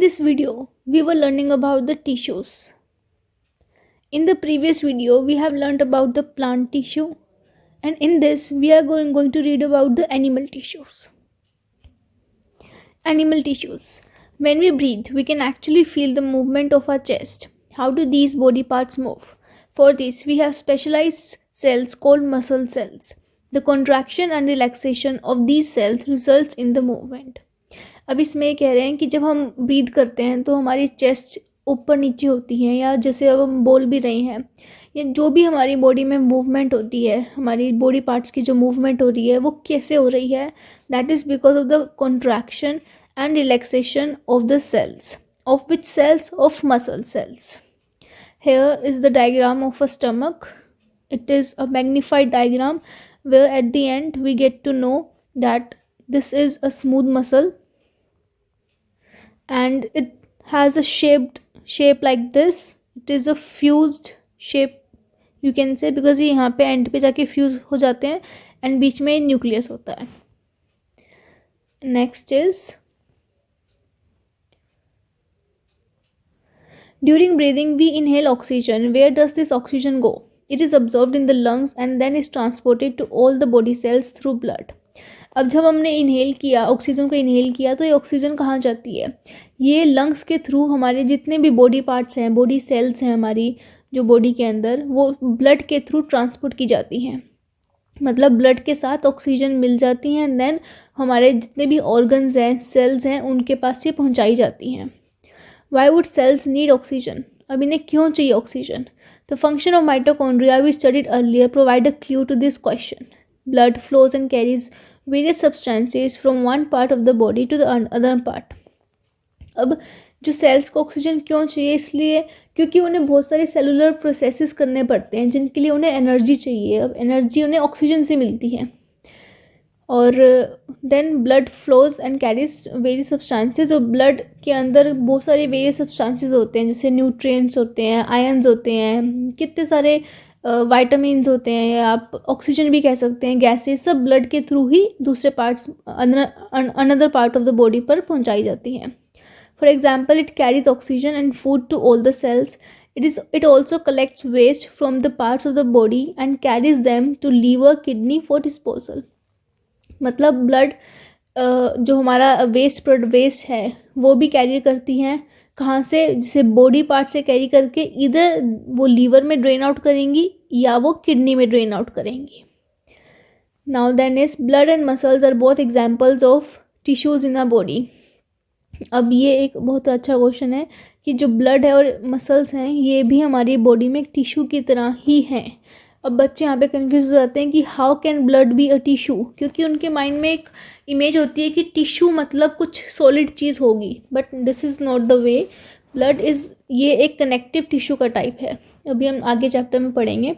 this video, we were learning about the tissues. In the previous video, we have learned about the plant tissue, and in this, we are going to read about the animal tissues. Animal tissues. When we breathe, we can actually feel the movement of our chest. How do these body parts move? For this, we have specialized cells called muscle cells. The contraction and relaxation of these cells results in the movement. अब इसमें ये कह रहे हैं कि जब हम breathe करते हैं तो हमारी चेस्ट ऊपर नीचे होती है, या जैसे अब हम बोल भी रहे हैं, या जो भी हमारी बॉडी में मूवमेंट होती है, हमारी बॉडी पार्ट्स की जो मूवमेंट हो रही है वो कैसे हो रही है? That is because of the contraction and relaxation of the cells. Of which cells? Of muscle cells. Here is the diagram of a stomach. It is a magnified diagram where at the end we get to know that this is a smooth muscle and it has a shape like this. It is a fused shape, you can say, because ये यहाँ पे end पे जाके fuse हो जाते हैं and बीच में nucleus होता है. Next is, during breathing, we inhale oxygen. Where does this oxygen go? It is absorbed in the lungs and then is transported to all the body cells through blood. अब जब हमने inhale किया, oxygen को inhale किया, तो ये oxygen कहाँ जाती है? ये लंग्स के थ्रू हमारे जितने भी बॉडी पार्ट्स हैं, बॉडी सेल्स हैं हमारी जो बॉडी के अंदर, वो ब्लड के थ्रू ट्रांसपोर्ट की जाती हैं. मतलब ब्लड के साथ ऑक्सीजन मिल जाती हैं, देन हमारे जितने भी ऑर्गन्स हैं, सेल्स हैं, उनके पास ये पहुँचाई जाती हैं. Why would cells need oxygen? अब इन्हें क्यों चाहिए oxygen? The function of mitochondria we studied earlier provide a clue to this question. Blood flows and carries various substances from one part of the body to the other part. अब जो sales को oxygen क्यों चाहिए? इसलिए क्योंकि उन्हें बहुत सारे सेलुलर प्रोसेसेस करने पड़ते हैं जिनके लिए उन्हें एनर्जी चाहिए. अब एनर्जी उन्हें ऑक्सीजन से मिलती है. और then blood flows and carries various substances. और ब्लड के अंदर बहुत सारे वेरियस सब्सटेंसेस होते हैं, जैसे न्यूट्रिएंट्स होते हैं, आयन्स होते हैं, कितने सारे वाइटामिन्स होते हैं, या आप ऑक्सीजन भी कह सकते हैं, गैसेस, सब ब्लड के थ्रू ही दूसरे parts, another part of the body पर पहुंचाई जाती हैं. For example, it carries oxygen and food to all the cells. It also collects waste from the parts of the body and carries them to liver, kidney for disposal. मतलब blood जो हमारा waste है वो भी carry करती हैं. कहाँ से? जैसे बॉडी पार्ट से कैरी करके इधर वो लीवर में ड्रेन आउट करेंगी या वो किडनी में ड्रेन आउट करेंगी. Now then is, blood and muscles are both examples of tissues in a body. अब ये एक बहुत अच्छा क्वेश्चन है कि जो ब्लड है और मसल्स हैं ये भी हमारी बॉडी में एक टिश्यू की तरह ही हैं. अब बच्चे यहाँ पे कन्फ्यूज हो जाते हैं कि how can blood be a tissue, क्योंकि उनके माइंड में एक इमेज होती है कि टिश्यू मतलब कुछ सॉलिड चीज़ होगी, but this is not the way. Blood is, ये एक कनेक्टिव टिश्यू का टाइप है. अभी हम आगे चैप्टर में पढ़ेंगे.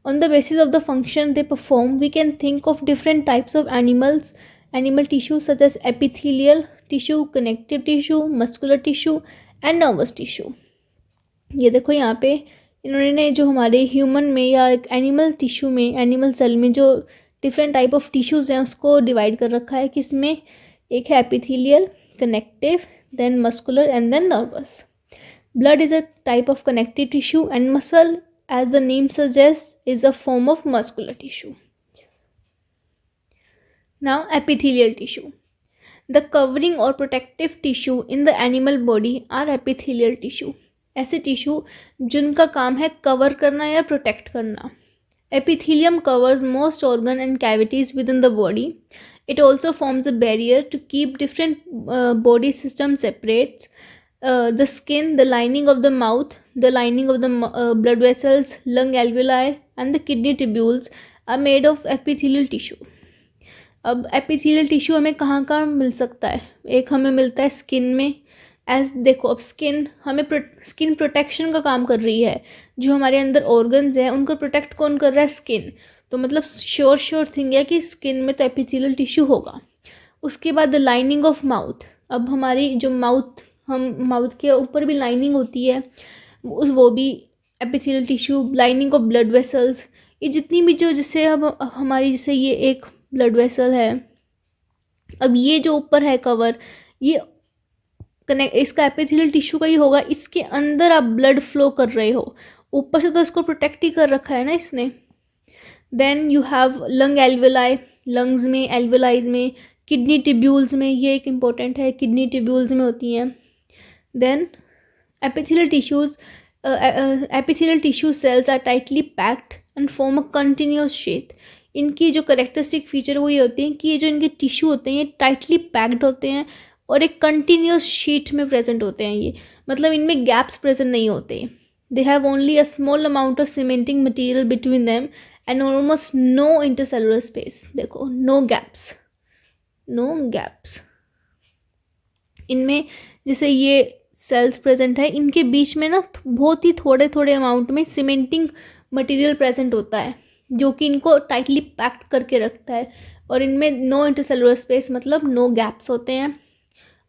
On the basis of the function they perform we can think of different types of animal tissue such as epithelial tissue, connective tissue, muscular tissue and nervous tissue. ये देखो यहाँ पे इन्होंने जो हमारे ह्यूमन में या एक एनिमल टिश्यू में, एनिमल सेल में जो डिफरेंट टाइप ऑफ टिश्यूज़ हैं उसको डिवाइड कर रखा है. किसमें? एक है epithelial, connective, then muscular and then nervous. Blood is a type of connective tissue and muscle, as the name suggest, is a form of muscular tissue. Now epithelial tissue. The covering और protective tissue in the animal body are epithelial tissue. ऐसे tissue जिनका काम है cover करना या protect करना. Epithelium covers most organ and cavities within the body. It also forms a barrier to keep different body system separate. The skin, the lining of the mouth, the lining of the blood vessels, lung alveoli and the kidney tubules are made of epithelial tissue. अब epithelial tissue हमें कहाँ कहाँ मिल सकता है? एक हमें मिलता है स्किन में. एज देखो, अब स्किन हमें स्किन प्रोटेक्शन का काम कर रही है. जो हमारे अंदर ऑर्गन्स हैं उनको प्रोटेक्ट कौन कर रहा है? स्किन. तो मतलब श्योर थिंग है कि स्किन में तो एपिथेलियल टिश्यू होगा. उसके बाद द लाइनिंग ऑफ माउथ. अब हमारी जो माउथ के ऊपर भी लाइनिंग होती है, वो भी epithelial tissue. Lining of blood vessels. ये जितनी भी जो, जैसे अब हमारी, जैसे ये एक ब्लड वेसल है, अब ये जो ऊपर है कवर, ये कनेक्ट, इसका एपिथेलियल टिश्यू का ही होगा, इसके अंदर आप ब्लड फ्लो कर रहे हो, ऊपर से तो इसको प्रोटेक्ट ही कर रखा है ना इसने। Then you have lung alveoli, lungs में, एल्वेलाइज में, किडनी ट्यूब्यूल्स में, ये एक इम्पोर्टेंट है, किडनी ट्यूब्यूल्स में होती हैं। Then epithelial tissues epithelial tissue cells are tightly packed and form a continuous sheath। इनकी जो करेक्टरिस्टिक फीचर वो ये होती हैं कि ये जो इनके टिश्यू होते हैं ये टाइटली पैक्ड होते हैं और एक कंटिन्यूस शीट में प्रेजेंट होते हैं। ये मतलब इनमें गैप्स प्रेजेंट नहीं होते। They have only a small amount of cementing material between them and almost no intercellular space. देखो, नो गैप्स, नो गैप्स। इनमें जैसे ये सेल्स प्रेजेंट है, इनके बीच में ना बहुत ही थोड़े थोड़े अमाउंट में सीमेंटिंग मटेरियल प्रेजेंट होता है जो कि इनको टाइटली पैक्ड करके रखता है, और इनमें नो इंटरसेलुलर स्पेस मतलब नो गैप्स होते हैं।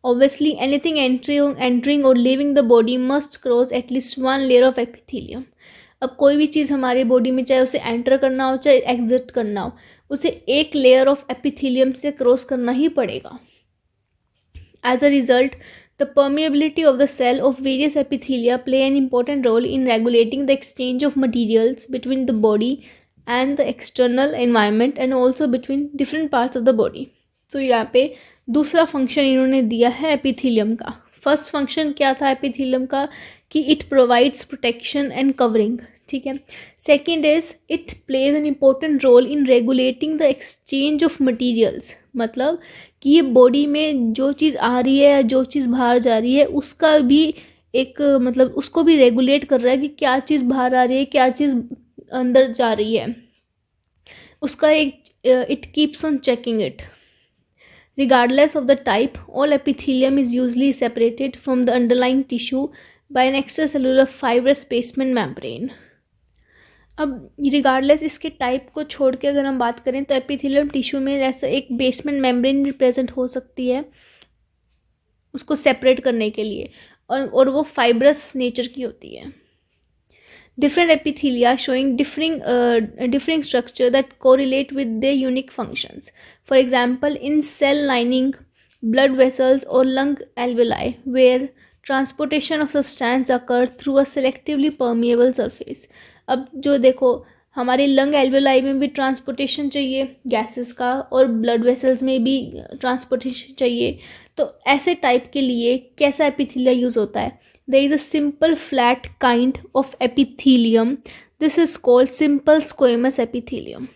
ऑब्वियसली एनीथिंग एंटरिंग और living the body must cross at least one layer of epithelium. अब कोई भी चीज़ हमारी बॉडी में, चाहे उसे एंटर करना हो चाहे एग्जिट करना हो, उसे एक लेयर ऑफ एपिथेलियम से क्रॉस करना ही पड़ेगा। As a result, the permeability of the cell of various epithelia play an important role in regulating the exchange of materials between the body and the external environment and also between different parts of the body। So यहाँ पे दूसरा function इन्होंने दिया है epithelium का। First function क्या था epithelium का कि it provides protection and covering, ठीक है। Second is it plays an important role in regulating the exchange of materials. मतलब कि ये बॉडी में जो चीज़ आ रही है या जो चीज़ बाहर जा रही है उसका भी एक मतलब उसको भी रेगुलेट कर रहा है कि क्या चीज़ बाहर आ रही है, क्या चीज़ अंदर जा रही है, उसका एक it keeps on checking it. Regardless of the type, all epithelium is usually separated from the underlying tissue by an extracellular fibrous basement membrane। अब रिगार्डलेस इसके टाइप को छोड़ के अगर हम बात करें तो एपिथेलियम टिश्यू में ऐसा एक बेसमेंट मेम्ब्रेन भी प्रेजेंट हो सकती है उसको सेपरेट करने के लिए, और वो फाइब्रस नेचर की होती है। Different epithelia showing differing structure that correlate with their unique functions. For example, in cell lining, blood vessels or lung alveoli, where transportation of substance occur through a selectively permeable surface। अब जो देखो हमारे lung alveoli में भी transportation चाहिए gases का, और blood vessels में भी ट्रांसपोर्टेशन चाहिए। तो ऐसे टाइप के लिए कैसा एपिथेलिया यूज़ होता है? There is a simple flat kind of epithelium. This is called simple squamous epithelium।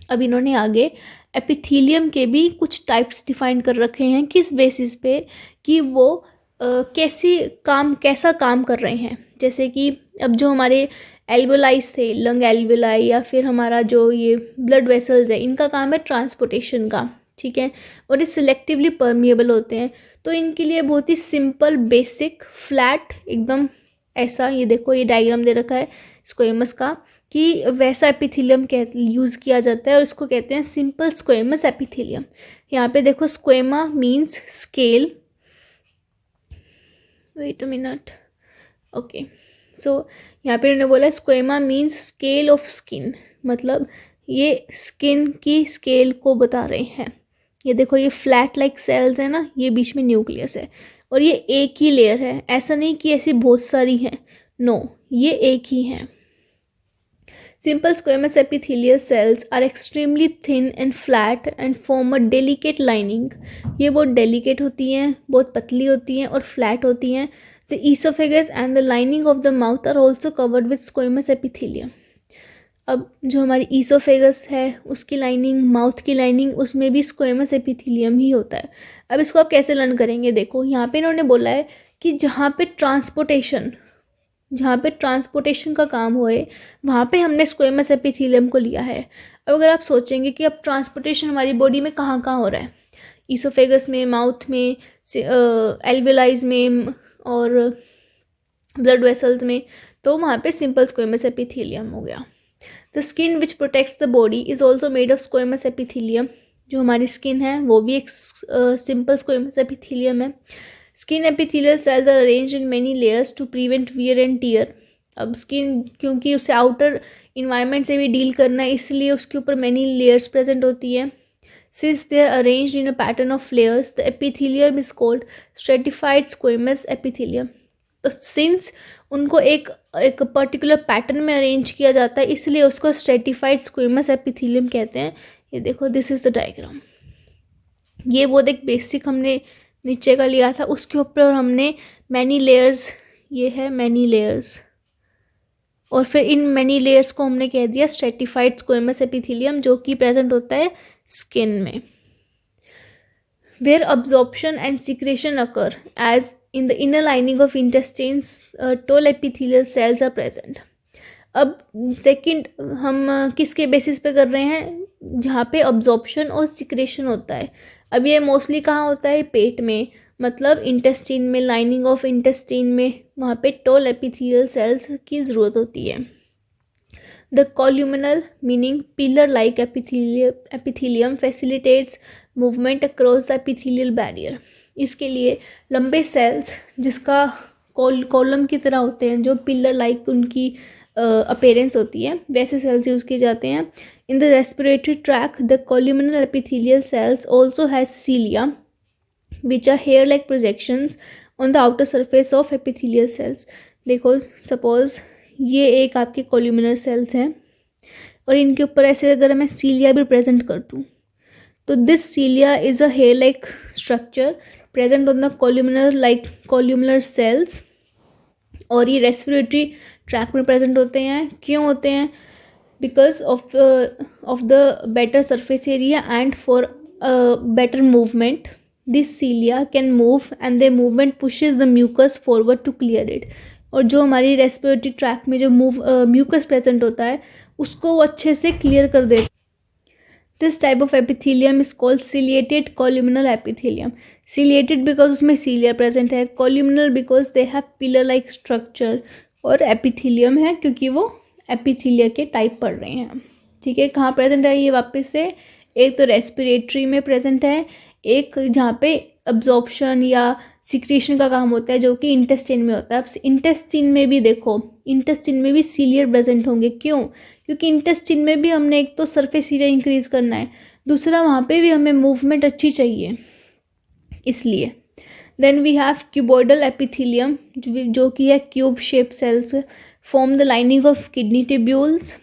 अब इन्होंने आगे एपिथेलियम के भी कुछ टाइप्स डिफाइन कर रखे हैं, किस बेसिस पे कि वो कैसा काम कर रहे हैं। जैसे कि अब जो हमारे एल्वेलाइज थे, लंग एल्वेलाई या फिर हमारा जो ये ब्लड वेसल्स है, इनका काम है ट्रांसपोर्टेशन का, ठीक है, और ये सिलेक्टिवली परमिएबल होते हैं। तो इनके लिए बहुत ही सिंपल बेसिक फ्लैट एकदम ऐसा, ये देखो ये डायग्राम दे रखा है स्क्वेमस का, कि वैसा एपिथेलियम यूज़ किया जाता है और इसको कहते हैं सिंपल स्क्वेमस एपिथेलियम। यहाँ पे देखो squama means scale, wait a minute, okay. So यहाँ पे उन्होंने बोला squama means scale of skin, मतलब ये स्किन की स्केल को बता रहे हैं। ये देखो ये फ्लैट लाइक सेल्स है ना, ये बीच में न्यूक्लियस है और ये एक ही लेयर है, ऐसा नहीं कि ऐसी बहुत सारी हैं, नो, ये एक ही है। Simple squamous epithelial cells are extremely thin and flat and form a delicate lining. ये बहुत डेलिकेट होती हैं, बहुत पतली होती हैं और फ्लैट होती हैं। The oesophagus and the lining of the mouth are also covered with squamous epithelium. अब जो हमारी ईसोफेगस है उसकी लाइनिंग, माउथ की लाइनिंग, उसमें भी स्क्वेमस एपिथेलियम ही होता है। अब इसको आप कैसे लर्न करेंगे? देखो यहाँ पे इन्होंने बोला है कि जहाँ पे ट्रांसपोर्टेशन का काम होए वहाँ पे हमने स्क्वेमस एपिथेलियम को लिया है। अब अगर आप सोचेंगे कि अब ट्रांसपोर्टेशन हमारी बॉडी में कहाँ कहाँ हो रहा है, ईसोफेगस में, माउथ में, एल्वेलाइज में और ब्लड वेसल्स में, तो वहाँ पे सिंपल स्क्वेमस एपिथेलियम हो गया। The skin which protects the body is also made of squamous epithelium. जो हमारी स्किन है वो भी एक सिंपल स्क्वेमस एपिथेलियम है। Skin epithelial cells are arranged in many layers to prevent wear and tear. अब स्किन क्योंकि उसे आउटर इन्वायरमेंट से भी डील करना है, इसलिए उसके ऊपर मेनी लेयर्स प्रेजेंट होती है। Since they are arranged in a pattern of layers, the epithelium is called stratified squamous epithelium. तो सिंस उनको एक पर्टिकुलर पैटर्न में अरेंज किया जाता है, इसलिए उसको स्ट्रेटिफाइड स्क्वेमस एपिथेलियम कहते हैं. ये देखो, दिस इज द डायग्राम. ये बहुत एक बेसिक हमने नीचे का लिया था, उसके ऊपर हमने मैनी लेयर्स, ये है मैनी लेयर्स, और फिर इन मैनी लेयर्स को हमने कह दिया स्ट्रेटिफाइड स्क्वेमस एपिथेलियम, जो कि प्रेजेंट होता है स्किन में. Where absorption and secretion occur as in the inner lining of intestines, tall epithelial cells are present. अब सेकंड हम किसके बेसिस पे कर रहे हैं, जहाँ पे अब्जॉर्प्शन और सिक्रेशन होता है. अब ये मोस्टली कहाँ होता है, पेट में, मतलब इंटेस्टिन में, लाइनिंग ऑफ इंटेस्टिन में, वहाँ पे टॉल एपिथेलियल सेल्स की ज़रूरत होती है. The columnar meaning pillar like epithelium facilitates movement across the epithelial barrier. इसके लिए लंबे सेल्स जिसका कॉलम की तरह होते हैं, जो पिलर लाइक उनकी अपीयरेंस होती है, वैसे सेल्स यूज़ किए जाते हैं. In the respiratory tract the columnar epithelial cells also has cilia which are hair like projections on the outer surface of epithelial cells. देखो, सपोज ये एक आपके कॉल्यूमिनर सेल्स हैं और इनके ऊपर ऐसे अगर मैं सीलिया भी प्रेजेंट कर दूँ, तो this cilia is a hair like structure present on the columnar cells, और ये रेस्पिरेटरी ट्रैक में प्रेजेंट होते हैं. क्यों होते हैं, because of the better surface area and for better movement. This cilia can move and the movement pushes the mucus forward to clear it. और जो हमारी रेस्पिरेटरी ट्रैक में जो म्यूकस प्रेजेंट होता है, उसको वो अच्छे से क्लियर कर देता है. This type of epithelium is called ciliated columnar epithelium. Ciliated because उसमें सीलिया प्रेजेंट है, columnar because they have pillar like structure, और एपिथेलियम है क्योंकि वो एपिथेलिया के टाइप पढ़ रहे हैं. ठीक है, कहाँ प्रेजेंट है ये वापस से, एक तो रेस्पिरेटरी में प्रेजेंट है, एक जहाँ पे अब्जॉर्प्शन या सिक्रेशन का काम होता है जो कि इंटेस्टिन में होता है. अब इंटेस्टिन में भी देखो, इंटेस्टिन में भी सीलियर प्रेजेंट होंगे. क्यों, क्योंकि इंटेस्टिन में भी हमने एक तो सरफेस एरिया इंक्रीज करना है, दूसरा वहाँ पे भी हमें मूवमेंट अच्छी चाहिए, इसलिए. Then we have cuboidal epithelium, जो कि है cube shape cells, form the lining of kidney tubules,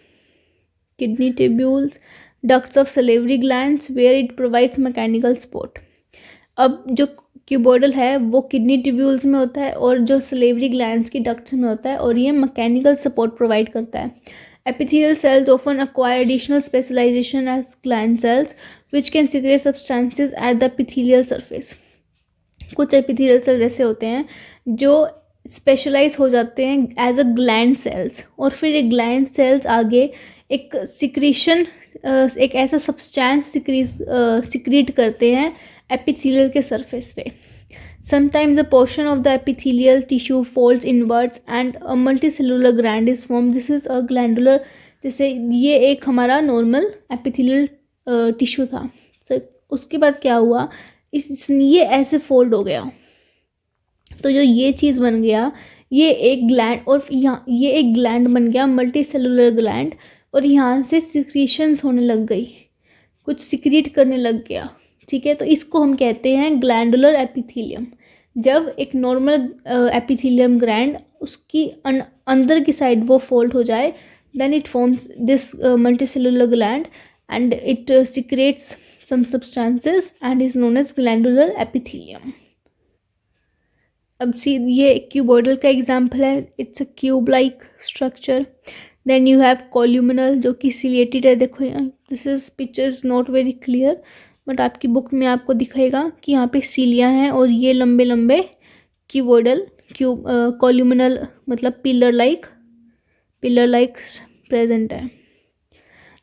ducts of salivary glands where it provides mechanical support. अब जो क्यूबॉइडल है वो किडनी ट्यूब्यूल्स में होता है और जो सलेवरी ग्लैंड्स की डक्ट्स में होता है, और ये मैकेनिकल सपोर्ट प्रोवाइड करता है. epithelial cells often acquire additional specialization as gland cells which can secrete substances at the epithelial surface. कुछ epithelial cells ऐसे होते हैं जो स्पेशलाइज हो जाते हैं एज अ ग्लैंड सेल्स, और फिर एक ग्लैंड सेल्स आगे एक सिक्रीशन, एक ऐसा सब्सटेंस सिक्रीट करते हैं एपिथेलियल के सरफेस पे. Sometimes a portion of the epithelial tissue folds inwards and a multicellular gland is formed. This is a glandular. जैसे ये एक हमारा नॉर्मल एपिथेलियल टिश्यू था, so, उसके बाद क्या हुआ, ये ऐसे फोल्ड हो गया, तो जो ये चीज़ बन गया, ये एक ग्लैंड, और यहाँ ये एक ग्लैंड बन गया, मल्टी सेलुलर ग्लैंड, और यहाँ से सिक्रीशंस होने लग गई, कुछ सिक्रीट करने लग गया. ठीक है, तो इसको हम कहते हैं ग्लैंडुलर एपिथेलियम. जब एक नॉर्मल एपिथेलियम ग्लैंड उसकी अंदर की साइड वो फोल्ड हो जाए, then it forms this multicellular gland and it secretes some substances and is known as glandular epithelium. अब सी ये क्यूबॉइडल का एग्जाम्पल है, it's a cube like structure. Then you have columnar जो कि सिलिएटेड है. देखो यहाँ, this is picture is not very clear, but आपकी बुक में आपको दिखेगा कि यहाँ पे सीलिया हैं और ये लंबे लंबे क्यूबॉइडल कॉल्यूमिनल मतलब पिलर लाइक प्रेजेंट है.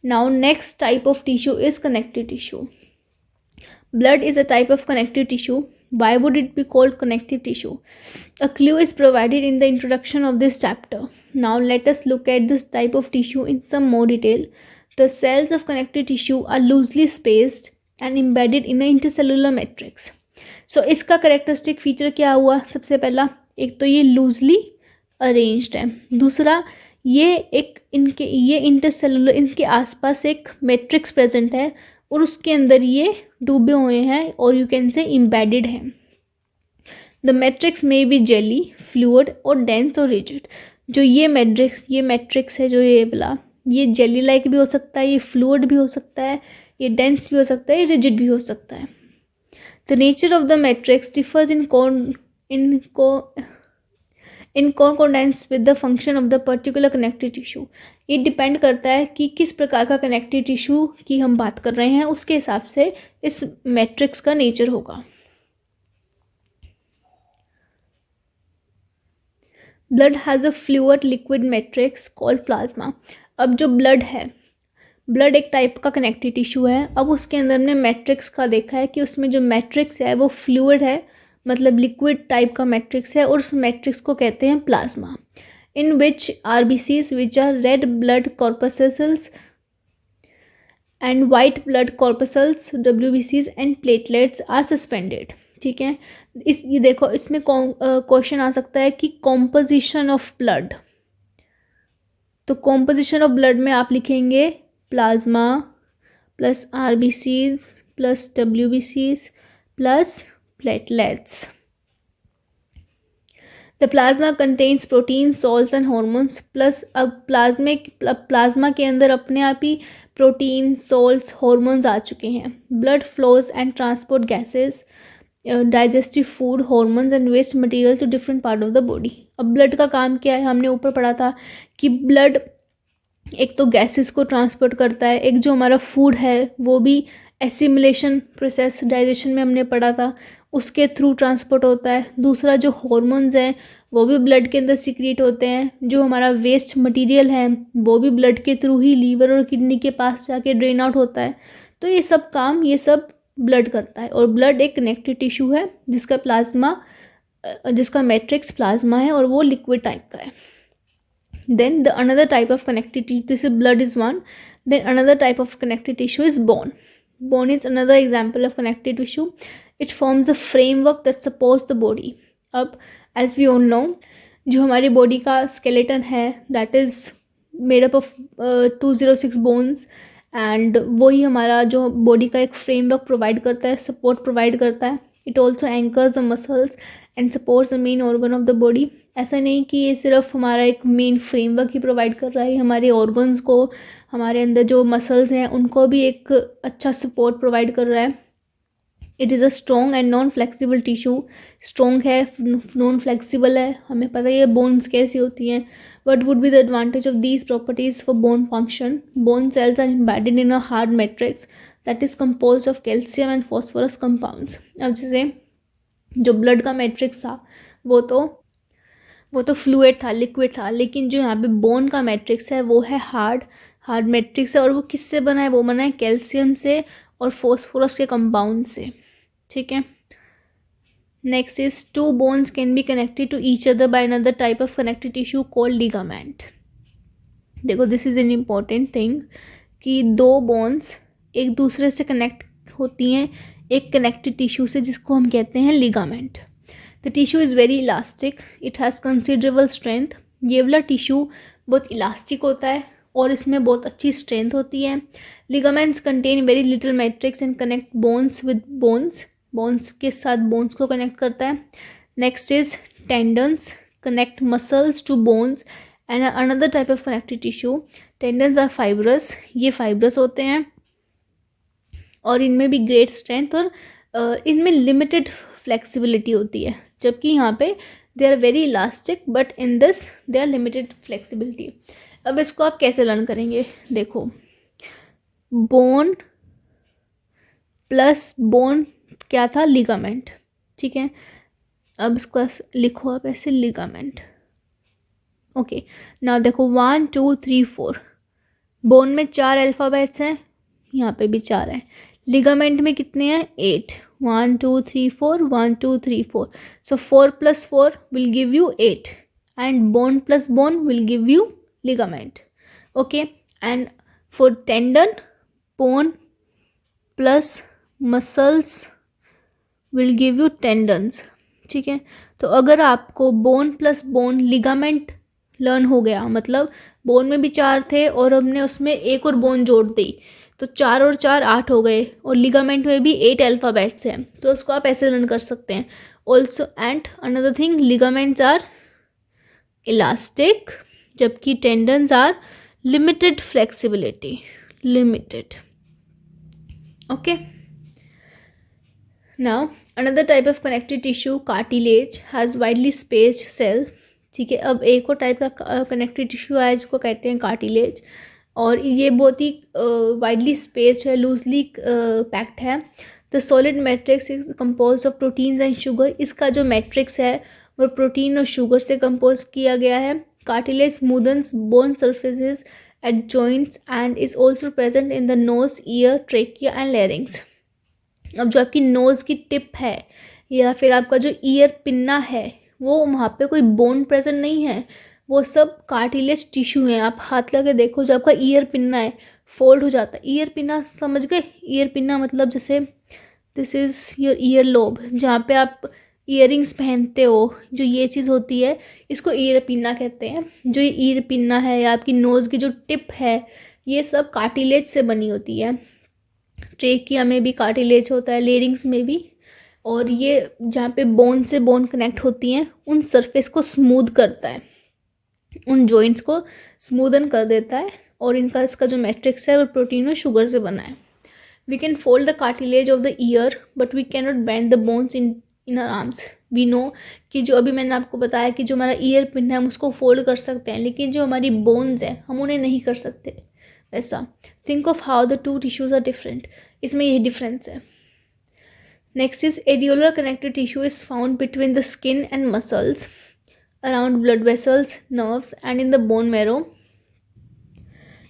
Now next type of tissue is connective tissue. Blood is a type of connective tissue. Why would it be called connective tissue? A clue is provided in the introduction of this chapter. Now let us look at this type of tissue in some more detail. The cells of connective tissue are loosely spaced and embedded in an intercellular matrix. So इसका characteristic feature क्या हुआ? सबसे पहला, एक तो ये loosely arranged है, दूसरा ये एक ये इंटरसेलुलर, इनके आसपास एक मैट्रिक्स प्रेजेंट है, और उसके अंदर ये डूबे हुए हैं और यू कैन से इम्बेडेड हैं। द मैट्रिक्स में बी जेली, फ्लूइड और डेंस और रिजिड। जो ये मैट्रिक्स है, जो ये वाला, ये जेली लाइक भी हो सकता है, ये फ्लूइड भी हो सकता है, ये डेंस भी हो सकता है, ये रिजिड भी हो सकता है। The nature of the matrix differs in concordance with the function of the particular connective tissue. ये डिपेंड करता है कि किस प्रकार का कनेक्टिव टिश्यू की हम बात कर रहे हैं, उसके हिसाब से इस मैट्रिक्स का नेचर होगा। Blood has a fluid liquid matrix called plasma. अब जो ब्लड है, ब्लड एक टाइप का कनेक्टिव टिश्यू है। अब उसके अंदर हमने मैट्रिक्स का देखा है कि उसमें जो मैट्रिक्स है वो फ्लूइड है, मतलब लिक्विड टाइप का मैट्रिक्स है, और उस मैट्रिक्स को कहते हैं plasma. In which RBCs which are red blood corpuscles and white blood corpuscles, WBCs and platelets are suspended. ठीक है, ये देखो, इसमें क्वेश्चन आ सकता है कि कॉम्पोजिशन ऑफ ब्लड। तो कॉम्पोजिशन ऑफ ब्लड में आप लिखेंगे plasma plus RBCs plus WBCs plus platelets. The plasma contains protein, salts and hormones. Plus अब प्लाज्मा के अंदर अपने आप ही प्रोटीन, सॉल्ट्स, हॉर्मोन्स आ चुके हैं। Blood flows and transport gases, digestive food, hormones and waste material to different part of the body. अब ब्लड का काम क्या है, हमने ऊपर पढ़ा था कि ब्लड एक तो गैसेस को ट्रांसपोर्ट करता है, एक जो हमारा फूड है वो भी एसिमिलेशन प्रोसेस, डाइजेशन में हमने पढ़ा था, उसके थ्रू ट्रांसपोर्ट होता है। दूसरा जो हॉर्मोन्स हैं वो भी ब्लड के अंदर सीक्रेट होते हैं। जो हमारा वेस्ट मटेरियल है वो भी ब्लड के थ्रू ही लीवर और किडनी के पास जाके ड्रेन आउट होता है। तो ये सब काम, ये सब ब्लड करता है। और ब्लड एक कनेक्टिव टिश्यू है जिसका मैट्रिक्स प्लाज्मा है और वो लिक्विड टाइप का है। Then the another type of connective tissue, this is blood is one. Then another type of connective tissue is bone. Bone is another example of connective tissue. It forms a framework that supports the body. अब as we all know, जो हमारी body का skeleton है that is made up of 206 bones, and वही हमारा जो body का एक फ्रेमवर्क प्रोवाइड करता है, सपोर्ट प्रोवाइड करता है। It also anchors the muscles and supports the main organ of the body. ऐसा नहीं कि ये सिर्फ हमारा एक मेन फ्रेमवर्क ही प्रोवाइड कर रहा है, हमारे ऑर्गन्स को, हमारे अंदर जो मसल्स हैं उनको भी एक अच्छा सपोर्ट प्रोवाइड कर रहा है। It is a strong and non flexible tissue. Strong है, नॉन फ्लेक्सिबल है। हमें पता है बोन्स कैसी होती हैं। What would be the advantage of these properties for bone function? Bone cells are embedded in a hard matrix that is composed of calcium and phosphorus compounds. अब जैसे जो ब्लड का मैट्रिक्स था वो तो फ्लूइड था, लिक्विड था, लेकिन जो यहाँ पे बोन का मैट्रिक्स है वो है हार्ड मैट्रिक्स है। और वो किससे बना है? वो बना है कैल्शियम से और फॉस्फोरस के कंपाउंड से। ठीक है, next is two bones can be connected to each other by another type of connective tissue called ligament. देखो, this is an important thing कि दो bones एक दूसरे से कनेक्ट होती हैं एक कनेक्टिव टिश्यू से, जिसको हम कहते हैं ligament. The tissue is very elastic, it has considerable strength. ये वाला टिश्यू बहुत इलास्टिक होता है और इसमें बहुत अच्छी स्ट्रेंथ होती है। Ligaments contain very little matrix and connect bones with bones के साथ बोन्स को कनेक्ट करता है। Next is tendons, connect muscles to bones and another type of connective tissue. Tendons are fibrous, ये फाइब्रस होते हैं और इनमें भी ग्रेट स्ट्रेंथ और इनमें लिमिटेड फ्लेक्सिबिलिटी होती है, जबकि यहाँ पे they are very elastic but in this they are limited flexibility. अब इसको आप कैसे लर्न करेंगे? देखो, बोन प्लस बोन क्या था? लिगामेंट। ठीक है, अब इसको लिखो आप ऐसे, लिगामेंट। ओके, ना देखो 1 2 3 4, बोन में 4 अल्फ़ाबेट्स हैं, यहाँ पे भी 4 हैं। लिगामेंट में कितने हैं? 8। 1 2 3 4, 1 2 3 4, सो 4 + 4 will give you 8 and bone plus bone will give you ligament. Okay, and for tendon, bone plus muscles will give you tendons. ठीक है, तो अगर आपको bone plus bone ligament learn हो गया, मतलब बोन में भी 4 थे और हमने उसमें एक और बोन जोड़ दी, तो 4 और 4 8 हो गए, और लिगामेंट में भी 8 अल्फ़ाबेट्स हैं, तो उसको आप ऐसे लर्न कर सकते हैं. Also and another thing, ligaments are elastic, जबकि tendons are limited flexibility, limited. Okay. Now another type of connective tissue, cartilage, has widely spaced cell. ठीक है, अब एक और टाइप का कनेक्टिव टिश्यू है जिसको कहते हैं कार्टिलेज, और ये बहुत ही वाइडली स्पेस्ड है, लूजली पैक्ड है. The solid matrix is compose of proteins and sugar. इसका जो मैट्रिक्स है वो प्रोटीन और शुगर से कंपोज किया गया है. Cartilage smoothens bone surfaces at joints and is also present in the nose, ear, trachea and larynx. अब जो आपकी नोज़ की टिप है या फिर आपका जो ईयर पिन्ना है, वो वहाँ पे कोई बोन प्रेजेंट नहीं है, वो सब कार्टिलेज टिश्यू हैं. आप हाथ लगे देखो, जो आपका ईयर पिन्ना है फोल्ड हो जाता है. ईयर पिन्ना समझ गए? ईयर पिन्ना मतलब जैसे this is your ear lobe, जहाँ पे आप ईयरिंग्स पहनते हो, जो ये चीज़ होती है इसको ईयर पिन्ना कहते हैं. जो ये ईयर पिन्ना है या आपकी नोज़ की जो टिप है, ये सब कार्टिलेज से बनी होती है. ट्रेकिया में भी कार्टिलेज होता है, लेरिंग्स में भी. और ये जहाँ पे बोन से बोन कनेक्ट होती हैं, उन सरफेस को स्मूथ करता है, उन जॉइंट्स को स्मूदन कर देता है. और इसका जो मैट्रिक्स है वो प्रोटीन और शुगर से बना है. We can fold the cartilage of the ear but we can not bend the bones in our arms. We know कि जो अभी मैंने आपको बताया कि जो हमारा ईयर पिन है हम उसको फोल्ड कर सकते हैं, लेकिन जो हमारी बोन्स हैं हम उन्हें नहीं कर सकते वैसा. Think of how the two tissues are different. इसमें यही डिफरेंस है. Next is areolar connective tissue is found between the skin and muscles, around blood vessels, nerves and in the bone marrow.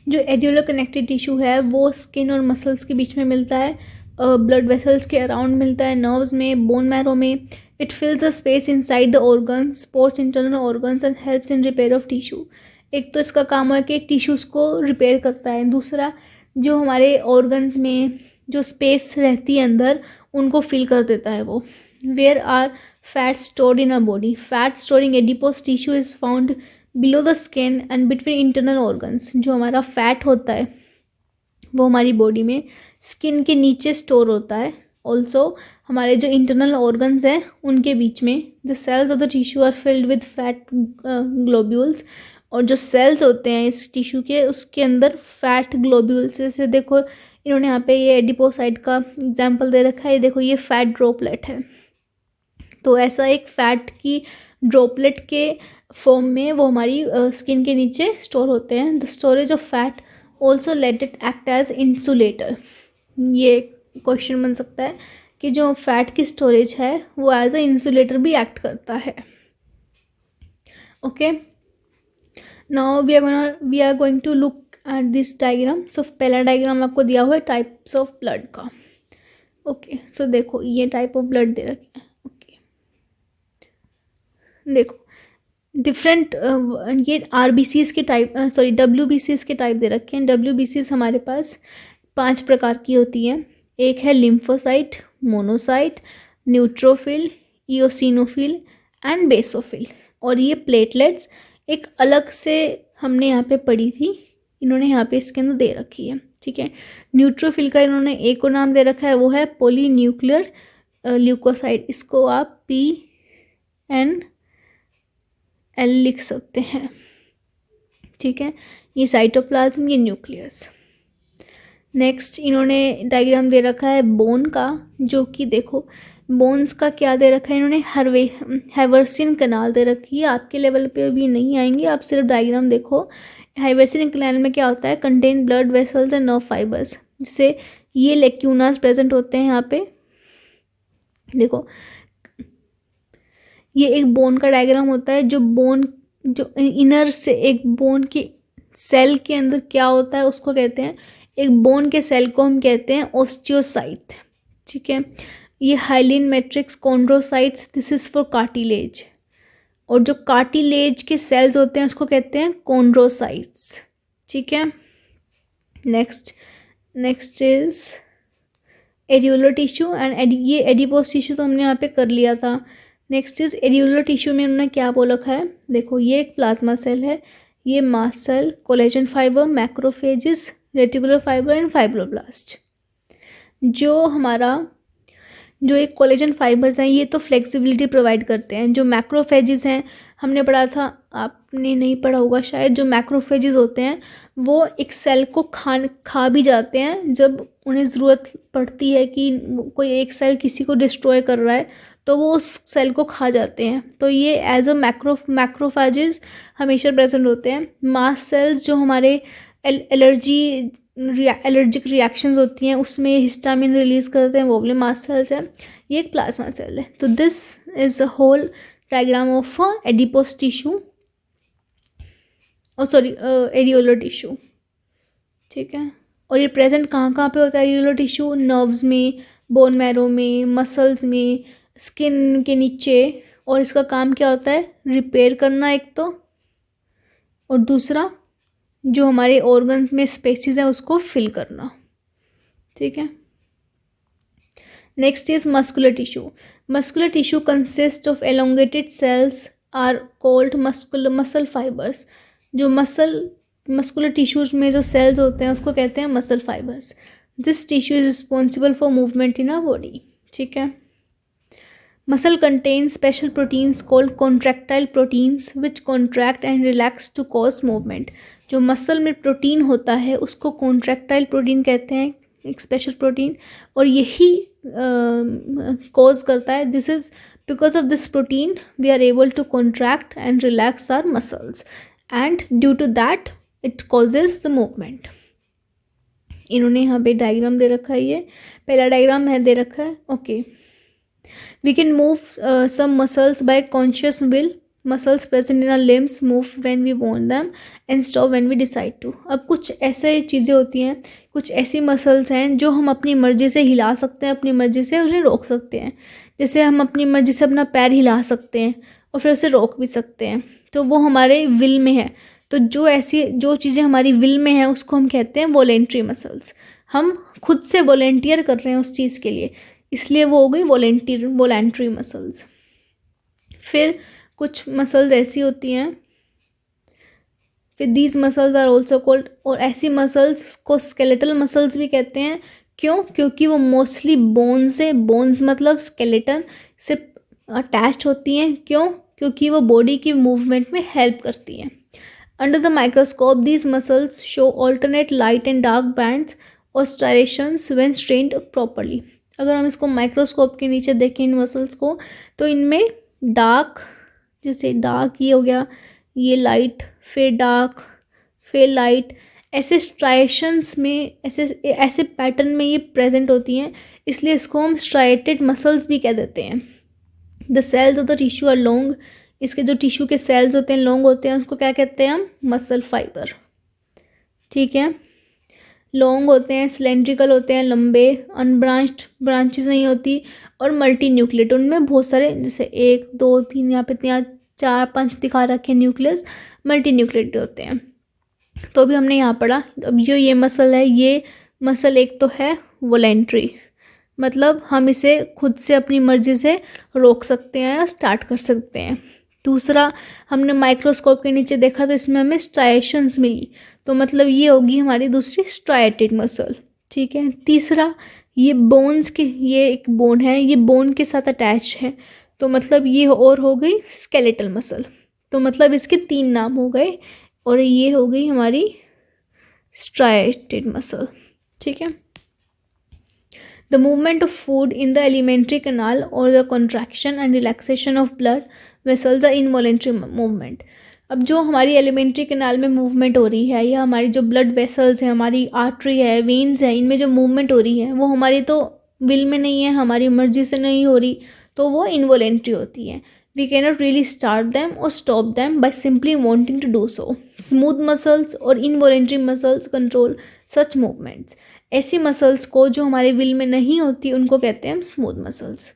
जो एडियोलर कनेक्टिव टिश्यू है वो skin और muscles के बीच में मिलता है, ब्लड वेसल्स के अराउंड मिलता है, नर्व्स में, बोन मैरो में. It फिल्स the space inside the organs, supports internal organs and helps in repair of tissue. एक तो इसका काम है कि टिश्यूज़ को रिपेयर करता है, दूसरा जो हमारे ऑर्गन्स में जो स्पेस रहती है अंदर उनको फिल कर देता है वो. Where are fat stored in our body. Fat storing adipose tissue is found below the skin and between internal organs. जो हमारा फैट होता है वो हमारी बॉडी में स्किन के नीचे स्टोर होता है. ऑल्सो हमारे जो इंटरनल ऑर्गन्स हैं उनके बीच में. The cells of the tissue are filled with fat globules. और जो सेल्स होते हैं इस टिश्यू के, उसके अंदर फैट ग्लोब्यूल्स, जैसे देखो इन्होंने यहाँ पे ये एडिपोसाइट का एग्जांपल दे रखा है. ये देखो ये फैट ड्रॉपलेट है, तो ऐसा एक फैट की ड्रॉपलेट के फॉर्म में वो हमारी स्किन के नीचे स्टोर होते हैं. The storage of fat also let it act as insulator. ये क्वेश्चन बन सकता है कि जो फैट की स्टोरेज है वो एज अ इंसुलेटर भी एक्ट करता है. Okay, now we are going to look at this diagram. So पहला डायग्राम आपको दिया हुआ है टाइप्स ऑफ ब्लड का. ओके, सो देखो ये टाइप ऑफ ब्लड दे रखे हैं. ओके, देखो डिफरेंट ये आरबीसीज के टाइप, सॉरी डब्ल्यूबीसीज के टाइप दे रखे हैं. डब्ल्यूबीसीज हमारे पास 5 प्रकार की होती हैं. एक है lymphocyte, monocyte, neutrophil, eosinophil and basophil. और ये प्लेटलेट्स एक अलग से हमने यहाँ पे पढ़ी थी, इन्होंने यहाँ पे इसके अंदर दे रखी है. ठीक है, न्यूट्रोफिल का इन्होंने एक और नाम दे रखा है, वो है पॉलीन्यूक्लियर ल्यूकोसाइट. इसको आप PNL लिख सकते हैं. ठीक है, ये साइटोप्लाज्म, ये न्यूक्लियस. नेक्स्ट इन्होंने डायग्राम दे रखा है बोन का, जो कि देखो बोन्स का क्या दे रखा है इन्होंने, हैवर्सियन कनाल दे रखी है. आपके लेवल पे भी नहीं आएंगे, आप सिर्फ डायग्राम देखो. हैवर्सियन कनाल में क्या होता है, contain blood vessels and nerve fibres. जैसे ये लेक्यूनास प्रेजेंट होते हैं यहाँ पे. देखो ये एक बोन का डायग्राम होता है. जो इनर से एक बोन की सेल के अंदर क्या होता है उसको कहते हैं, एक बोन के सेल को हम कहते हैं ऑस्टियोसाइट. ठीक है, ये hyaline matrix chondrocytes, this is for cartilage. और जो कार्टिलेज के सेल्स होते हैं उसको कहते हैं कॉन्ड्रोसाइट्स. ठीक है, नेक्स्ट इज एडियोलर टिश्यू एंड ये एडिपोज टिश्यू तो हमने यहाँ पे कर लिया था. नेक्स्ट इज एडियोलर टिश्यू में उन्होंने क्या बोल रखा है, देखो ये एक प्लाज्मा सेल है, ये mast cell, collagen fibre, macrophages, reticular fibre and fibroblast. जो एक कोलेजन फाइबर्स हैं ये तो फ्लेक्सिबिलिटी प्रोवाइड करते हैं। जो मैक्रोफेजेस हैं, हमने पढ़ा था, आपने नहीं पढ़ा होगा शायद, जो मैक्रोफेजेस होते हैं वो एक सेल को खा भी जाते हैं। जब उन्हें ज़रूरत पड़ती है कि कोई एक सेल किसी को डिस्ट्रॉय कर रहा है तो वो उस सेल को खा जाते हैं। तो ये एज अ मैक्रोफेजेस हमेशा प्रेजेंट होते हैं। मास्ट सेल्स जो हमारे एलर्जिक रिएक्शंस होती हैं उसमें हिस्टामिन रिलीज़ करते हैं, वो वाले मास्ट सेल्स हैं। ये एक प्लाज्मा सेल है। तो this is a whole diagram of adipose tissue, areolar tissue, ठीक है। और ये प्रेजेंट कहाँ कहाँ पे होता है एडियोलर टिश्यू? नर्व्स में, बोन मैरो में, मसल्स में, स्किन के नीचे। और इसका काम क्या होता है? रिपेयर करना एक तो, और दूसरा जो हमारे ऑर्गन्स में स्पेसेस हैं उसको फिल करना, ठीक है। Next is muscular tissue. Muscular tissue consist of elongated cells are called muscle fibres. जो मस्कुलर टिश्यूज में जो सेल्स होते हैं उसको कहते हैं muscle fibres. This tissue is responsible for movement in a body, ठीक है। Muscle contain special proteins called contractile proteins which contract and relax to cause movement. जो मसल में प्रोटीन होता है उसको कॉन्ट्रैक्टाइल प्रोटीन कहते हैं, एक स्पेशल प्रोटीन, और यही कॉज करता है। This is because of this protein we are able to contract and relax our muscles and due to that it causes the movement. इन्होंने यहाँ पे डायग्राम दे रखा है, ये पहला डायग्राम है दे रखा है, okay. We can move some muscles by conscious will. Muscles present in our limbs move when we want them and stop when we decide to. अब कुछ ऐसे चीज़ें होती हैं, कुछ ऐसी मसल्स हैं जो हम अपनी मर्ज़ी से हिला सकते हैं, अपनी मर्ज़ी से उन्हें रोक सकते हैं। जैसे हम अपनी मर्ज़ी से अपना पैर हिला सकते हैं और फिर उसे रोक भी सकते हैं, तो वो हमारे विल में है। तो जो चीज़ें हमारी विल में हैं उसको हम कहते हैं वॉलेंट्री मसल्स। हम खुद से वॉलेंटियर कर रहे हैं उस चीज़ के लिए, इसलिए वो हो गई वॉलेंट्री मसल्स। फिर कुछ मसल्स ऐसी होती हैं, फिर these muscles are also called, और ऐसी मसल्स को स्केलेटल मसल्स भी कहते हैं। क्यों? क्योंकि वो मोस्टली बोन से, बोन्स मतलब स्केलेटन से अटैच्ड होती हैं। क्यों? क्योंकि वो बॉडी की मूवमेंट में हेल्प करती हैं। Under the microscope these muscles show alternate light and dark bands और स्टायरेशंस व्हेन स्ट्रेन्ड प्रॉपरली। अगर हम इसको माइक्रोस्कोप के नीचे देखें इन मसल्स को, तो इनमें डार्क, जैसे डार्क ये हो गया, ये लाइट, फिर डार्क, फिर लाइट, ऐसे स्ट्राइएशंस में, ऐसे पैटर्न में ये प्रेजेंट होती हैं, इसलिए इसको हम स्ट्राइएटेड मसल्स भी कह देते हैं। The cells of the tissue are long. इसके जो टिश्यू के सेल्स होते हैं लॉन्ग होते हैं, उसको क्या कहते हैं हम? मसल फाइबर, ठीक है। लॉन्ग होते हैं, सिलेंड्रिकल होते हैं, लंबे, अनब्रांच्ड, ब्रांचेस नहीं होती, और मल्टी न्यूक्लिएट। उनमें बहुत सारे, जैसे 1 2 3 यहाँ पे 4 5 दिखा रखे न्यूक्लियस, मल्टी न्यूक्लिएट होते हैं। तो अभी हमने यहाँ पढ़ा। अब जो ये मसल है, ये मसल एक तो है वॉलेंट्री, मतलब हम इसे खुद से अपनी मर्जी से रोक सकते हैं या स्टार्ट कर सकते हैं। दूसरा, हमने माइक्रोस्कोप के नीचे देखा तो इसमें हमें स्ट्राइएशंस मिली, तो मतलब ये होगी हमारी दूसरी स्ट्राइएटेड मसल, ठीक है। तीसरा, ये बोन्स के, ये एक बोन है, ये बोन के साथ अटैच है, तो मतलब ये और हो गई स्केलेटल मसल। तो मतलब इसके 3 नाम हो गए, और ये हो गई हमारी स्ट्राइएटेड मसल, ठीक है। The movement of food in the alimentary canal और the contraction and relaxation of blood vessels are involuntary movement. अब जो हमारी एलिमेंट्री कैनाल में मूवमेंट हो रही है, या हमारी जो ब्लड वेसल्स हैं, हमारी आर्टरी है, वेन्स है, इनमें जो मूवमेंट हो रही है वो हमारी तो विल में नहीं है, हमारी मर्जी से नहीं हो रही, तो वो इनवॉलेंट्री होती है। We can not really start them और stop them by simply wanting to do so. Smooth muscles और involuntary muscles control such movements. ऐसी मसल्स को जो हमारे विल में नहीं होती उनको कहते हैं हम स्मूथ मसल्स।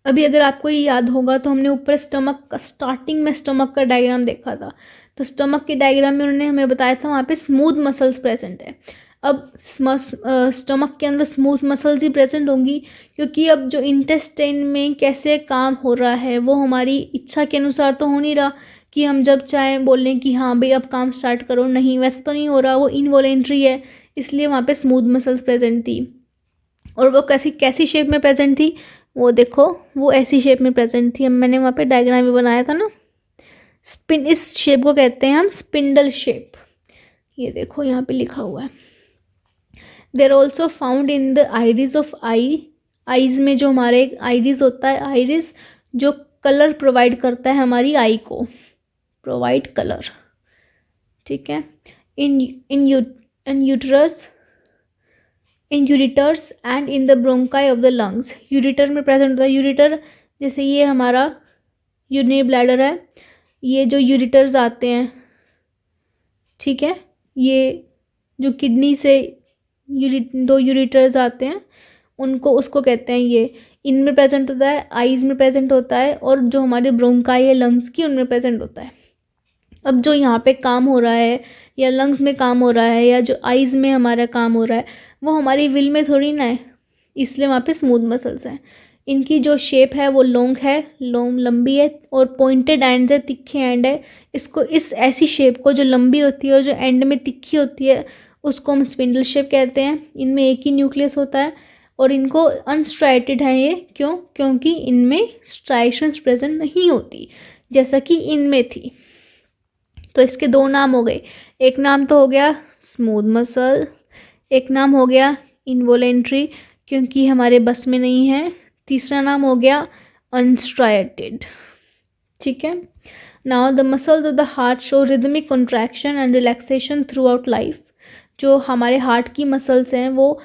अभी अगर आपको ये याद होगा तो हमने ऊपर स्टार्टिंग में स्टमक का डायग्राम देखा था, तो स्टमक के डायग्राम में उन्होंने हमें बताया था वहाँ पे स्मूथ मसल्स प्रेजेंट है। अब स्टमक के अंदर स्मूथ मसल्स ही प्रेजेंट होंगी, क्योंकि अब जो इंटेस्टाइन में कैसे काम हो रहा है वो हमारी इच्छा के अनुसार तो हो नहीं रहा, कि हम जब चाहें बोलें कि हाँ भाई अब काम स्टार्ट करो, नहीं वैसे तो नहीं हो रहा, वो इनवॉलेंट्री है, इसलिए वहाँ पे स्मूथ मसल्स प्रेजेंट थी। और वो कैसी कैसी शेप में प्रेजेंट थी, वो देखो वो ऐसी शेप में प्रेजेंट थी। अब मैंने वहाँ पे डायग्राम भी बनाया था ना, इस शेप को कहते हैं हम स्पिंडल शेप। ये देखो यहाँ पे लिखा हुआ है। देर also found in the iris of I. Eyes में जो हमारे आइरिस होता है, आइरिस जो कलर प्रोवाइड करता है हमारी आई को, प्रोवाइड कलर, ठीक है। In uterus, in ureters and in the bronchi of the lungs. Ureter में प्रेजेंट होता है। यूरिटर जैसे ये हमारा यूरिनरी ब्लैडर है, ये जो यूरिटर्स आते हैं, ठीक है, ये जो किडनी से दो यूरिटर्स आते हैं उनको, उसको कहते हैं ये, इनमें प्रेजेंट होता है, आईज में प्रेजेंट होता है, और जो हमारे ब्रोंकाई है लंग्स की, उनमें प्रेजेंट होता है। अब जो यहाँ पे काम हो रहा है, या लंग्स में काम हो रहा है, या जो आईज में हमारा काम हो रहा है, वो हमारी विल में थोड़ी ना है, इसलिए वहाँ पे स्मूथ मसल्स हैं। इनकी जो शेप है वो लॉन्ग है, लंबी है, और पॉइंटेड एंड है, तिखे एंड है। इसको इस ऐसी शेप को जो लंबी होती है और जो एंड में तिखी होती है, उसको हम स्पिंडल शेप कहते हैं। इनमें एक ही न्यूक्लियस होता है, और इनको अनस्ट्राइटेड है ये, क्योंकि इनमें स्ट्राइशंस प्रेजेंट नहीं होती जैसा कि इनमें थी। तो इसके दो नाम हो गए, एक नाम तो हो गया स्मूथ मसल, एक नाम हो गया इनवॉलेंट्री क्योंकि हमारे बस में नहीं है, तीसरा नाम हो गया अनस्ट्राइटेड, ठीक है। Now the muscles of the heart show rhythmic contraction and relaxation through out life. जो हमारे हार्ट की मसल्स हैं वो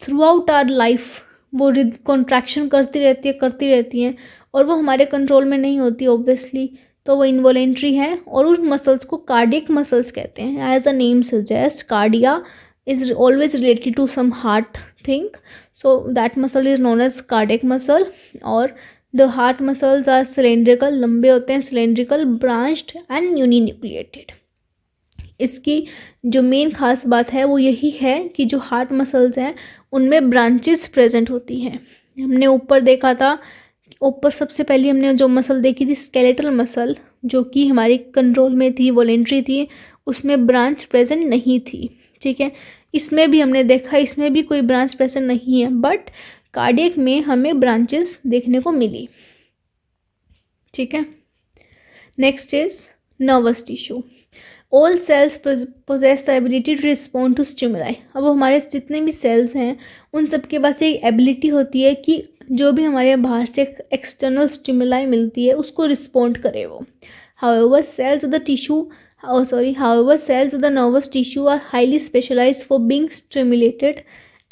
थ्रू आउट आवर लाइफ वो कॉन्ट्रैक्शन करती रहती हैं, और वो हमारे कंट्रोल में नहीं होती ऑब्वियसली, तो वो इनवॉलेंट्री है। और उन मसल्स को कार्डियक मसल्स कहते हैं। As the name suggest, cardia is always related to some heart thing, so that muscle is known as cardiac muscle. और the heart muscles are cylindrical, लंबे होते हैं, cylindrical, branched and uninucleated। इसकी जो main खास बात है वो यही है कि जो हार्ट मसल्स हैं उनमें ब्रांचेस प्रेजेंट होती हैं। हमने ऊपर देखा था, ऊपर सबसे पहले हमने जो मसल देखी थी स्केलेटल मसल, जो कि हमारी कंट्रोल में थी, वॉलेंट्री थी, उसमें ब्रांच प्रेजेंट नहीं थी, ठीक है। इसमें भी हमने देखा, इसमें भी कोई ब्रांच प्रेजेंट नहीं है, बट कार्डियक में हमें ब्रांचेस देखने को मिली, ठीक है। Next is nervous tissue. All cells possess the ability to respond to stimuli. अब हमारे जितने भी सेल्स हैं उन सब के पास एक एबिलिटी होती है कि जो भी हमारे बाहर से एक्सटर्नल स्टिमुलाई मिलती है उसको रिस्पॉन्ड करे वो। However cells of the tissue however cells of the nervous tissue are highly specialized for being stimulated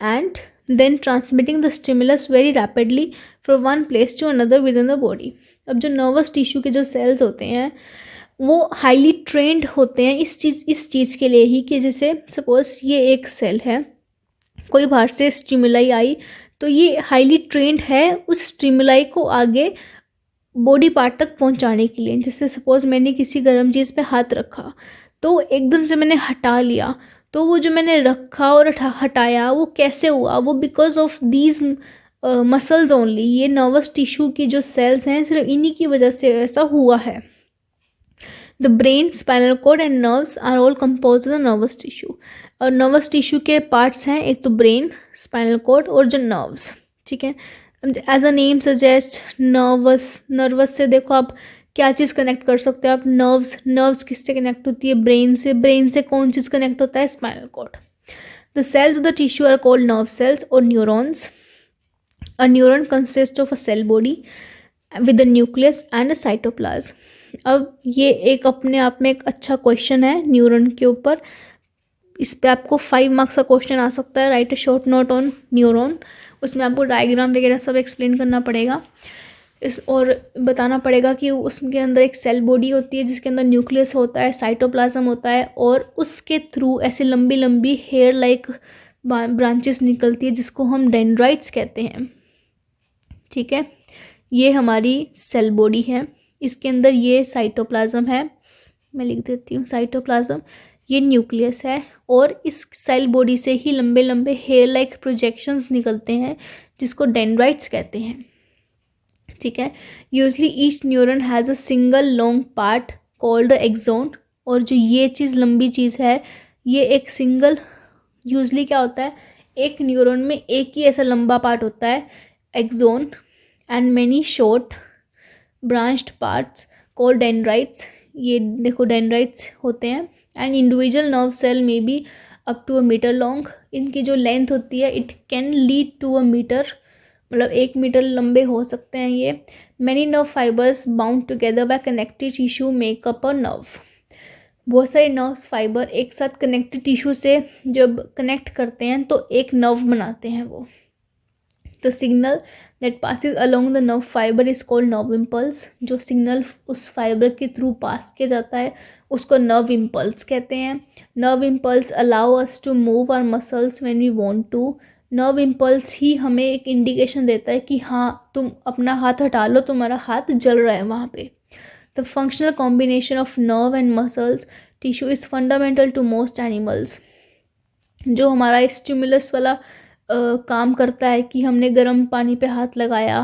and then transmitting the stimulus very rapidly from one place to another within the body। अब जो nervous tissue के जो cells होते हैं वो highly trend होते हैं इस चीज़ के लिए ही कि जैसे सपोज ये एक सेल है, कोई बाहर से स्टिमुलाई आई तो ये हाईली ट्रेंड है उस स्टिमुलाई को आगे बॉडी पार्ट तक पहुंचाने के लिए। जैसे सपोज मैंने किसी गर्म चीज़ पे हाथ रखा तो एकदम से मैंने हटा लिया, तो वो जो मैंने रखा और हटाया वो कैसे हुआ, वो because of these muscles only. ये नर्वस टिश्यू की जो सेल्स हैं सिर्फ इन्हीं की वजह से ऐसा हुआ है। The brain, spinal cord and nerves are all compose the nervous tissue. और नर्वस टिश्यू के पार्ट्स हैं, एक तो ब्रेन, स्पाइनल कॉर्ड और जो नर्व्स, ठीक है। As a name suggest, nervous से देखो आप क्या चीज़ कनेक्ट कर सकते हो आप, नर्व्स किससे कनेक्ट होती है, ब्रेन से कौन चीज़ कनेक्ट होता है, spinal cord. The cells of the tissue are called nerve cells और neurons. A neuron consist of a cell body with a nucleus and a cytoplasm. अब ये एक अपने आप में एक अच्छा क्वेश्चन है न्यूरॉन के ऊपर, इस पे आपको 5 मार्क्स का क्वेश्चन आ सकता है। Right a short note on neuron, उसमें आपको डायग्राम वगैरह सब एक्सप्लेन करना पड़ेगा और बताना पड़ेगा कि उसके अंदर एक सेल बॉडी होती है जिसके अंदर न्यूक्लियस होता है, साइटोप्लाज्म होता है, और उसके थ्रू ऐसे लंबी लंबी हेयर लाइक ब्रांचेस निकलती है जिसको हम डेंड्राइट्स कहते हैं, ठीक है। ये हमारी सेल बॉडी है, इसके अंदर ये साइटोप्लाज्म है, मैं लिख देती हूँ साइटोप्लाज्म, ये न्यूक्लियस है, और इस सेल बॉडी से ही लंबे लंबे हेयर लाइक प्रोजेक्शंस निकलते हैं जिसको डेंड्राइट्स कहते हैं, ठीक है। Usually each neuron has a single long part called axon. और जो ये चीज़ लंबी चीज़ है, ये एक सिंगल, यूजली क्या होता है, एक न्यूरॉन में एक ही ऐसा लंबा पार्ट होता है, axon, and many short branched parts called dendrites. ये देखो डेंड्राइट्स होते हैं। And individual nerve cell may be up to a metre long. इनकी जो लेंथ होती है it can lead to a metre, मतलब 1 मीटर लंबे हो सकते हैं ये। Many nerve fibres bound together by connective tissue make up a nerve. बहुत सारे नर्व्स फाइबर एक साथ कनेक्टिव टिश्यू से जब कनेक्ट करते हैं तो एक नर्व बनाते हैं वो। The signal that passes along the nerve fibre is called nerve impulse. जो सिग्नल उस फाइबर के थ्रू पास किया जाता है उसको नर्व इम्पल्स कहते हैं। Nerve impulse allow us to move our muscles when we want to. नर्व इम्पल्स ही हमें एक इंडिकेशन देता है कि हाँ तुम अपना हाथ हटा लो, तुम्हारा हाथ जल रहा है वहाँ पे। The functional combination of nerve and muscles tissue is fundamental to most animals. जो हमारा स्टिमुलस वाला काम करता है कि हमने गर्म पानी पे हाथ लगाया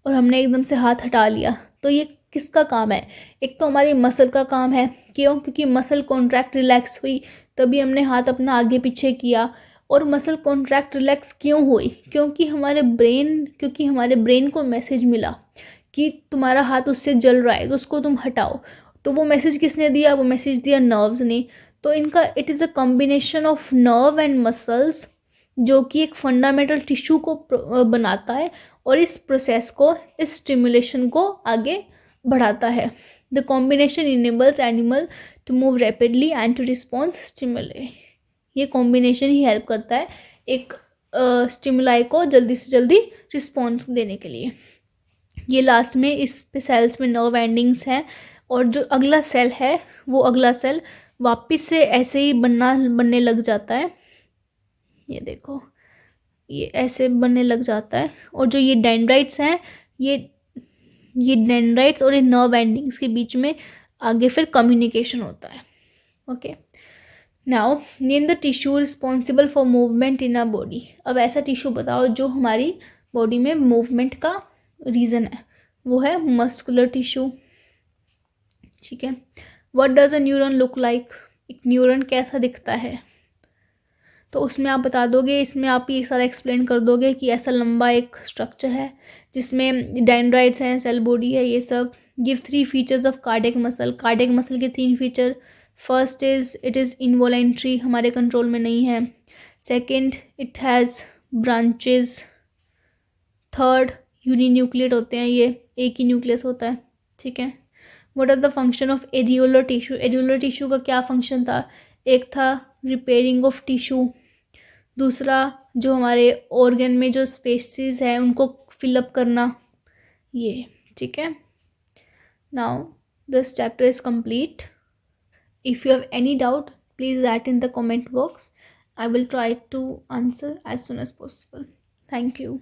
और हमने एकदम से हाथ हटा लिया, तो ये किसका काम है? एक तो हमारी मसल का काम है। क्यों? क्योंकि मसल कॉन्ट्रैक्ट रिलैक्स हुई तभी हमने हाथ अपना आगे पीछे किया। और मसल कॉन्ट्रैक्ट रिलैक्स क्यों हुई? क्योंकि हमारे ब्रेन को मैसेज मिला कि तुम्हारा हाथ उससे जल रहा है तो उसको तुम हटाओ। तो वो मैसेज किसने दिया? वो मैसेज दिया नर्व्स ने। तो इनका it is a combination of nerve and muscles जो कि एक फंडामेंटल टिश्यू को बनाता है और इस प्रोसेस को, इस स्टिमुलेशन को आगे बढ़ाता है। The combination enables animal to move rapidly and to response stimuli. ये कॉम्बिनेशन ही हेल्प करता है एक स्टिमुलाई को जल्दी से जल्दी रिस्पॉन्स देने के लिए। ये लास्ट में इस पे सेल्स में नर्व एंडिंग्स हैं और जो अगला सेल है वो अगला सेल वापस से ऐसे ही बनने लग जाता है। ये देखो ये ऐसे बनने लग जाता है। और जो ये डेंड्राइट्स हैं, ये डेंड्राइट्स और ये नर्व एंडिंग्स के बीच में आगे फिर कम्युनिकेशन होता है। Okay, now name the tissue responsible for movement in a body. अब ऐसा टिश्यू बताओ जो हमारी बॉडी में मूवमेंट का रीज़न है। वो है मस्कुलर टिश्यू। ठीक है। What does a neuron look like? एक न्यूरॉन कैसा दिखता है? तो उसमें आप बता दोगे, इसमें आप ये सारा एक्सप्लेन कर दोगे कि ऐसा लंबा एक स्ट्रक्चर है जिसमें डेंड्राइट्स हैं, सेल बॉडी है, ये सब। Give 3 features of cardiac muscle. Cardiac muscle के 3 feature. First is it is involuntary, हमारे कंट्रोल में नहीं है। Second, it has branches. Third, uninucleate होते हैं, ये एक ही न्यूक्लियस होता है। ठीक है। What are the function of areolar tissue? Areolar tissue का क्या फंक्शन था? एक था रिपेयरिंग ऑफ टिश्यू, दूसरा जो हमारे ऑर्गन में जो स्पेसेस है उनको फिलअप करना, ये। ठीक है। Now this chapter is complete. If you have any doubt please right in the comment box. I will try to answer as soon as possible. Thank you.